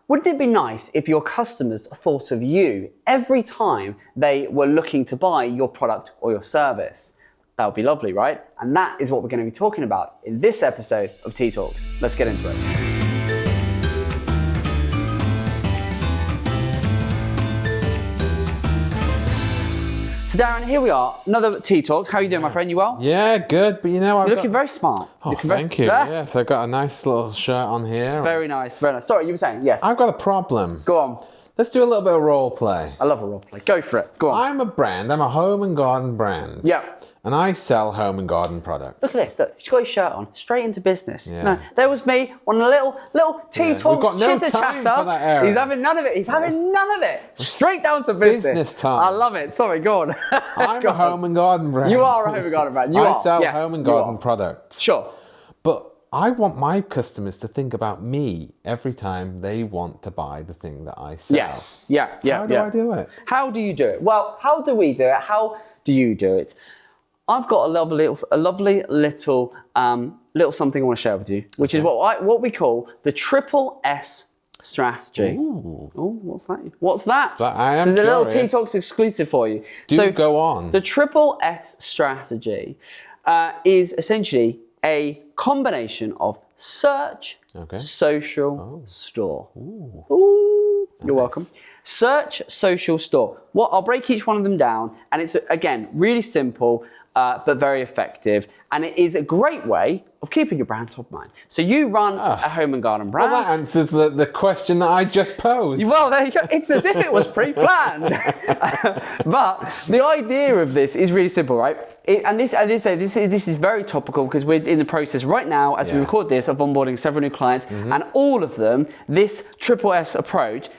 wouldn't it be nice if your customers thought of you every time they were looking to buy your product or your service? That would be lovely, right? And that is what we're going to be talking about in this episode of T.E.A Talks. Let's get into it. So Darren, here we are, another T.E.A Talks. How are you doing, my friend? You well? Yeah, good. But You're looking very smart. Oh, thank you. Yeah, so I've got a nice little shirt on here. Very nice, very nice. Sorry, you were saying, yes. I've got a problem. Go on. Let's do a little bit of role play. I love a role play. Go for it. Go on. I'm a home and garden brand. Yeah. And I sell home and garden products. Look at this. Look, she's got his shirt on. Straight into business. Yeah. No, there was me on a little T.E.A Talks We've got no chitter time chatter. for that area. He's having none of it. He's having none of it. Straight down to business. Business time. I love it. Sorry, go on. I'm Go a home and garden brand. You are a home and garden brand. I sell home and garden products. Sure. But I want my customers to think about me every time they want to buy the thing that I sell. Yes. Yeah. How do I do it? How do you do it? Well, how do we do it? How do you do it? I've got a lovely little something I want to share with you, which is what we call the triple S strategy. Ooh. Oh, what's that? What's that? This is a little T.E.A Talks exclusive for you. Do go on. The triple S strategy is essentially a combination of search, social, store. Ooh. You're welcome. Search, social, store. I'll break each one of them down, and it's, again, really simple, but very effective. And it is a great way of keeping your brand top of mind. So you run a home and garden brand. Well, that answers the question that I just posed. Well, there you go. It's as if it was pre-planned. But the idea of this is really simple, right? This is very topical because we're in the process right now, as we record this, of onboarding several new clients, and all of them, this triple S approach,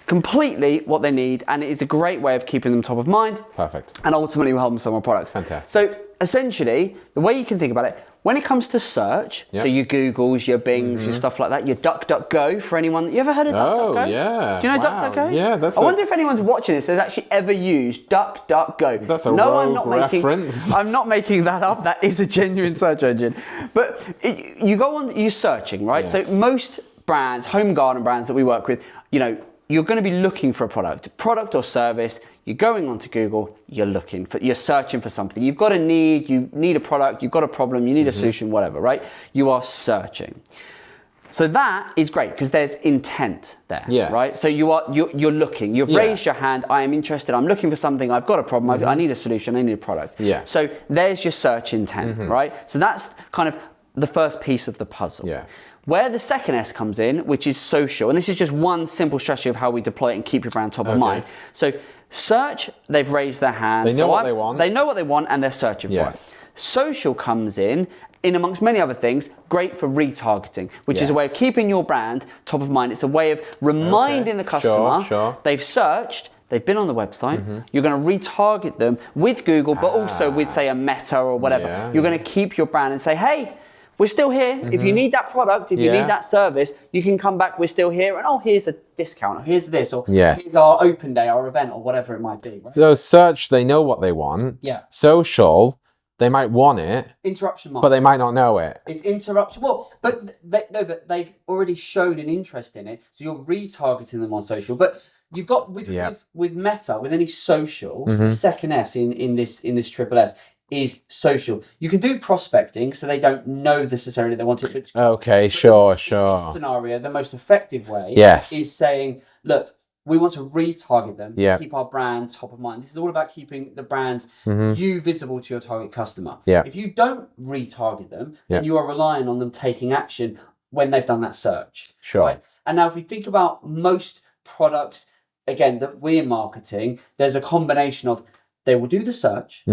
completely what they need, and it is a great way of keeping them top of mind. Perfect. And ultimately, will help them sell more products. Fantastic. So essentially, the way you can think about it, when it comes to search, so your Googles, your Bings, your stuff like that, your DuckDuckGo, for anyone, you ever heard of DuckDuckGo? Oh, yeah. Do you know Wow. DuckDuckGo? Yeah, I wonder if anyone's watching this has actually ever used DuckDuckGo. That's a rogue reference. I'm not making that up. That is a genuine search engine. But you go on, you're searching, right? Yes. So most brands, home garden brands that we work with, you're going to be looking for a product or service. You're going onto Google, you're searching for something. You've got a need, you need a product, you've got a problem, you need a solution, whatever, right? You are searching. So that is great because there's intent there, right? So you're looking, you've raised your hand, I am interested, I'm looking for something, I've got a problem, I need a solution, I need a product. Yeah. So there's your search intent, right? So that's kind of the first piece of the puzzle. Yeah. Where the second S comes in, which is social, and this is just one simple strategy of how we deploy it and keep your brand top of mind. So search, they've raised their hand. They know what they want. They know what they want and they're searching for it. Social comes in amongst many other things, great for retargeting, which is a way of keeping your brand top of mind. It's a way of reminding the customer they've searched, they've been on the website, you're going to retarget them with Google, but also with, say, a Meta or whatever. You're going to keep your brand and say, hey, we're still here. If you need that product, if you need that service, you can come back, we're still here. And here's a discount, or here's this, or here's our open day, our event, or whatever it might be. Right? So search, they know what they want. Yeah. Social, they might want it. Interruption market. But they might not know it. It's interruption. Well, but they've already shown an interest in it. So you're retargeting them on social. But you've got with Meta, with any socials, the second S in this triple S is social. You can do prospecting, so they don't know necessarily they want it. But Okay, sure. In this scenario, the most effective way is saying, look, we want to retarget them to keep our brand top of mind. This is all about keeping the brand you visible to your target customer. If you don't retarget them, then you are relying on them taking action when they've done that search. Sure. Right? And now if we think about most products, again, that we're marketing, there's a combination of they will do the search.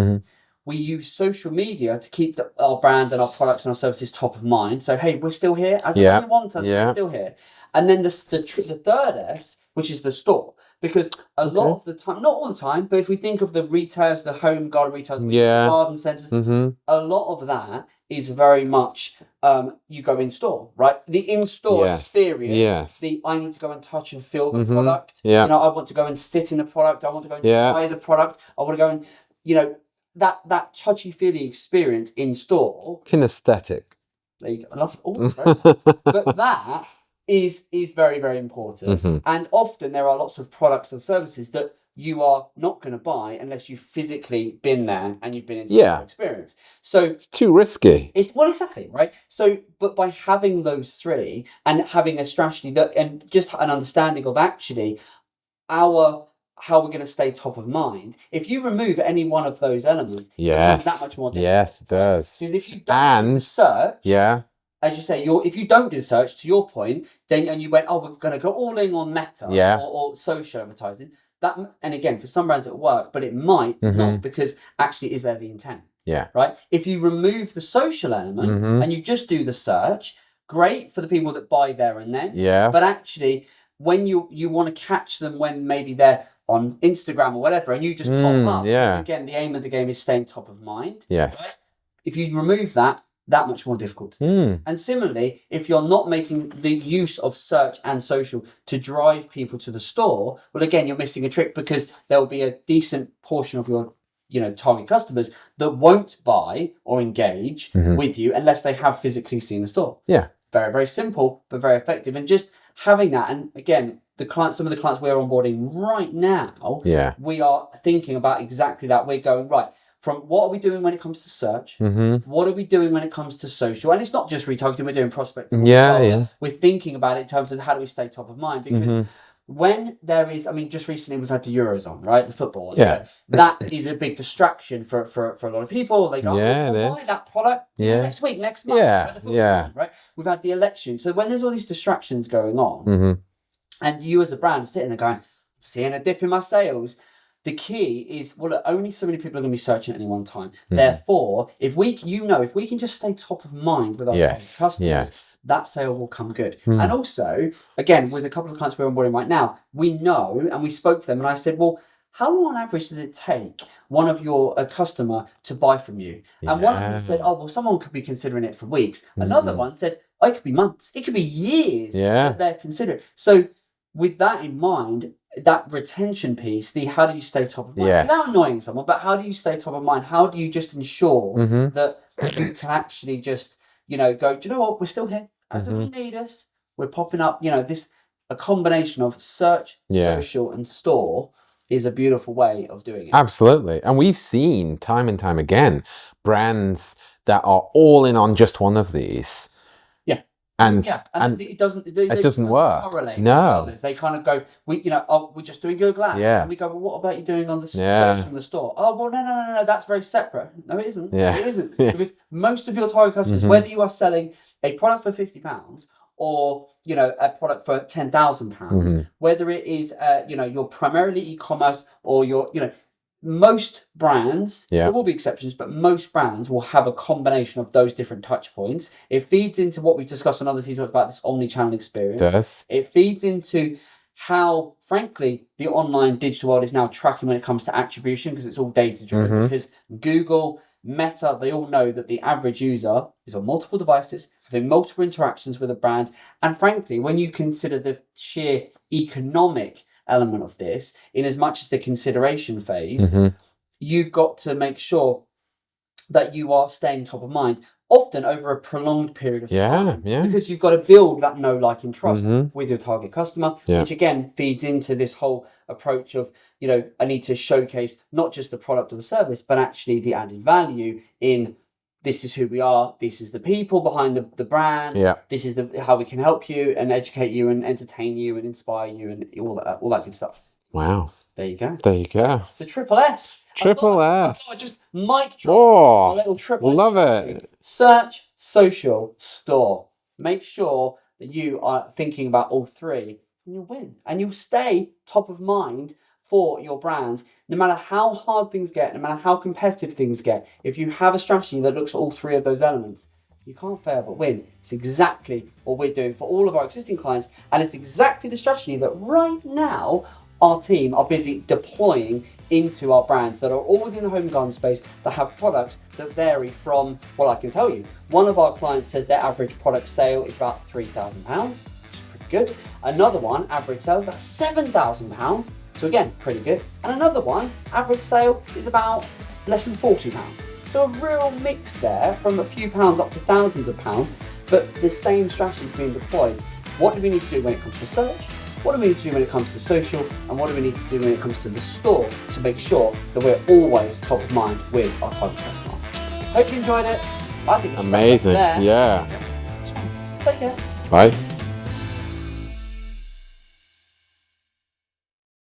We use social media to keep our brand and our products and our services top of mind. So, hey, we're still here. As you want us, we're still here. And then the third S, which is the store. Because a lot of the time, not all the time, but if we think of the retailers, the home garden retailers, garden centres, a lot of that is very much you go in store, right? The in-store experience, I need to go and touch and feel the product. I want to go and sit in the product. I want to go and try the product. I want to go and, that touchy-feely experience in store. Kinesthetic. There you go. I love all of that. But that is very, very important. And often there are lots of products or services that you are not going to buy unless you've physically been there and you've been into the experience. So it's too risky. Well, exactly, right? So, but by having those three and having a strategy that, and just an understanding of actually how we're going to stay top of mind. If you remove any one of those elements, it becomes that much more difficult. Yes, it does. So if you don't do the search, as you say, if you don't do the search, to your point, then and you went, oh, we're going to go all in on Meta or social advertising. That, and again, for some brands it'll work, but it might not, because actually, is there the intent? Yeah. Right. If you remove the social element and you just do the search, great for the people that buy there and then. Yeah. But actually, when you want to catch them when maybe they're on Instagram or whatever, and you just pop up. Yeah. Again, the aim of the game is staying top of mind. Yes. Right? If you remove that much more difficult to do. And similarly, if you're not making the use of search and social to drive people to the store, well, again, you're missing a trick, because there will be a decent portion of your target customers that won't buy or engage with you unless they have physically seen the store. Yeah. Very, very simple, but very effective. And just having that, and again, some of the clients we're onboarding right now, we are thinking about exactly that. We're going, right, from what are we doing when it comes to search? What are we doing when it comes to social? And it's not just retargeting, we're doing prospecting. We're thinking about it in terms of how do we stay top of mind, because when there is, I mean, just recently we've had the Euros on, right? The football. That is a big distraction for a lot of people. They go, we'll buy that product next week, next month. Right? We've had the election. So when there's all these distractions going on, and you as a brand are sitting there going, I'm seeing a dip in my sales. The key is, well, look, only so many people are going to be searching at any one time. Therefore, if we can just stay top of mind with our customers, that sale will come good. And also, again, with a couple of clients we're onboarding right now, we know, and we spoke to them, and I said, well, how long on average does it take one of a customer to buy from you? And one of them said, oh, well, someone could be considering it for weeks. Another one said, oh, it could be months. It could be years that they're considering. So with that in mind, that retention piece, how do you stay top of mind without annoying someone, but how do you stay top of mind? How do you just ensure that you can actually just, go, do you know what? We're still here. As if you need us, we're popping up, a combination of search, social and store is a beautiful way of doing it. Absolutely. And we've seen time and time again, brands that are all in on just one of these. And it doesn't work. Correlate. No, they kind of go, we're just doing Google Ads. And we go, well, what about you doing on the social in the store? Oh, well, no, that's very separate. No, it isn't. It isn't. Because most of your target customers, whether you are selling a product for £50 or a product for £10,000, whether it is you're primarily e-commerce or most brands, there will be exceptions, but most brands will have a combination of those different touch points. It feeds into what we've discussed on other T.E.A Talks about this omni-channel experience. It feeds into how, frankly, the online digital world is now tracking when it comes to attribution, because it's all data-driven. Because Google, Meta, they all know that the average user is on multiple devices, having multiple interactions with a brand. And frankly, when you consider the sheer economic element of this, in as much as the consideration phase, you've got to make sure that you are staying top of mind, often over a prolonged period of time, because you've got to build that know, like, and trust with your target customer, which again feeds into this whole approach of, I need to showcase not just the product or the service, but actually the added value in, this is who we are, this is the people behind the brand, this is how we can help you and educate you and entertain you and inspire you and all that good stuff. Wow. There you go. The triple S. I thought I just mic drop a little triple S. Love it. Search, social, store. Make sure that you are thinking about all three, and you'll win. And you'll stay top of mind for your brands, no matter how hard things get, no matter how competitive things get. If you have a strategy that looks at all three of those elements, you can't fail but win. It's exactly what we're doing for all of our existing clients, and it's exactly the strategy that right now our team are busy deploying into our brands that are all within the home and garden space, that have products that vary from, well, I can tell you, one of our clients says their average product sale is about £3,000, which is pretty good. Another one, average sale is about £7,000. So again, pretty good. And another one, average sale is about less than £40. So a real mix there, from a few pounds up to thousands of pounds, but the same strategy is being deployed. What do we need to do when it comes to search? What do we need to do when it comes to social? And what do we need to do when it comes to the store to make sure that we're always top of mind with our target customer? Hope you enjoyed it. I think it's amazing. Yeah. Take care. Bye.